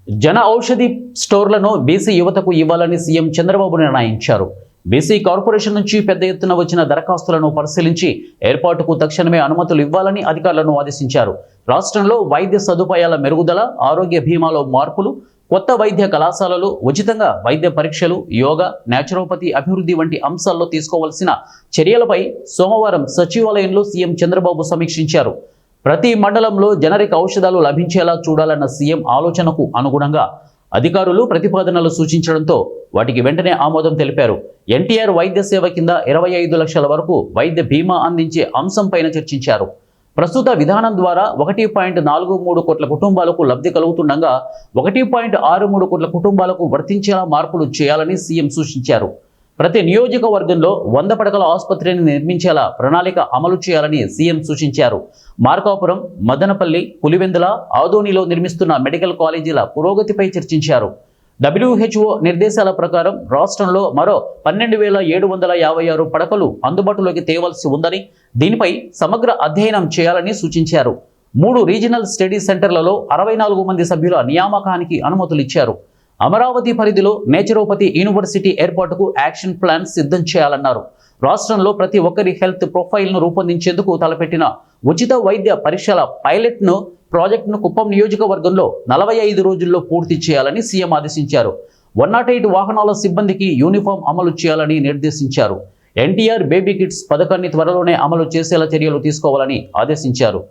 Jan Aushadhi స్టోర్లను BC యువతకు ఇవ్వాలని CM Chandrababu నిర్ణయించారు. బీసీ కార్పొరేషన్ నుంచి పెద్ద ఎత్తున వచ్చిన దరఖాస్తులను పరిశీలించి ఏర్పాటుకు తక్షణమే అనుమతులు ఇవ్వాలని అధికారులను ఆదేశించారు. రాష్ట్రంలో వైద్య సదుపాయాల మెరుగుదల, ఆరోగ్య బీమాలో మార్పులు, కొత్త వైద్య కళాశాలలు, ఉచితంగా వైద్య పరీక్షలు, యోగా, న్యాచురోపతి అభివృద్ధి వంటి అంశాల్లో తీసుకోవాల్సిన చర్యలపై సోమవారం సచివాలయంలో సీఎం చంద్రబాబు సమీక్షించారు. ప్రతి మండలంలో జనరిక్ ఔషధాలు లభించేలా చూడాలన్న సీఎం ఆలోచనకు అనుగుణంగా అధికారులు ప్రతిపాదనలు సూచించడంతో వాటికి వెంటనే ఆమోదం తెలిపారు. ఎన్టీఆర్ వైద్య సేవ కింద 25 లక్షల వరకు వైద్య బీమా అందించే అంశంపైన చర్చించారు. ప్రస్తుత విధానం ద్వారా 1.43 కోట్ల కుటుంబాలకు లబ్ధి కలుగుతుండగా 1.63 కోట్ల కుటుంబాలకు వర్తించేలా మార్పులు చేయాలని సీఎం సూచించారు. ప్రతి నియోజకవర్గంలో 100 పడకల ఆసుపత్రిని నిర్మించేలా ప్రణాళిక అమలు చేయాలని సీఎం సూచించారు. మార్కాపురం, మదనపల్లి, పులివెందుల, ఆదోనిలో నిర్మిస్తున్న మెడికల్ కాలేజీల పురోగతిపై చర్చించారు. WHO నిర్దేశాల ప్రకారం రాష్ట్రంలో మరో 12,756 పడకలు అందుబాటులోకి తేవాల్సి ఉందని, దీనిపై సమగ్ర అధ్యయనం చేయాలని సూచించారు. 3 రీజనల్ స్టడీ సెంటర్లలో 64 మంది సభ్యుల నియామకానికి అనుమతులు ఇచ్చారు. అమరావతి పరిధిలో నేచురోపతి యూనివర్సిటీ ఏర్పాటుకు యాక్షన్ ప్లాన్ సిద్ధం చేయాలన్నారు. రాష్ట్రంలో ప్రతి ఒక్కరి హెల్త్ ప్రొఫైల్ను రూపొందించేందుకు తలపెట్టిన ఉచిత వైద్య పరీక్షల పైలట్ను ప్రాజెక్టును కుప్పం నియోజకవర్గంలో 45 రోజుల్లో పూర్తి చేయాలని సీఎం ఆదేశించారు. 108 వాహనాల సిబ్బందికి యూనిఫామ్ అమలు చేయాలని నిర్దేశించారు. ఎన్టీఆర్ బేబీ కిట్స్ పథకాన్ని త్వరలోనే అమలు చేసేలా చర్యలు తీసుకోవాలని ఆదేశించారు.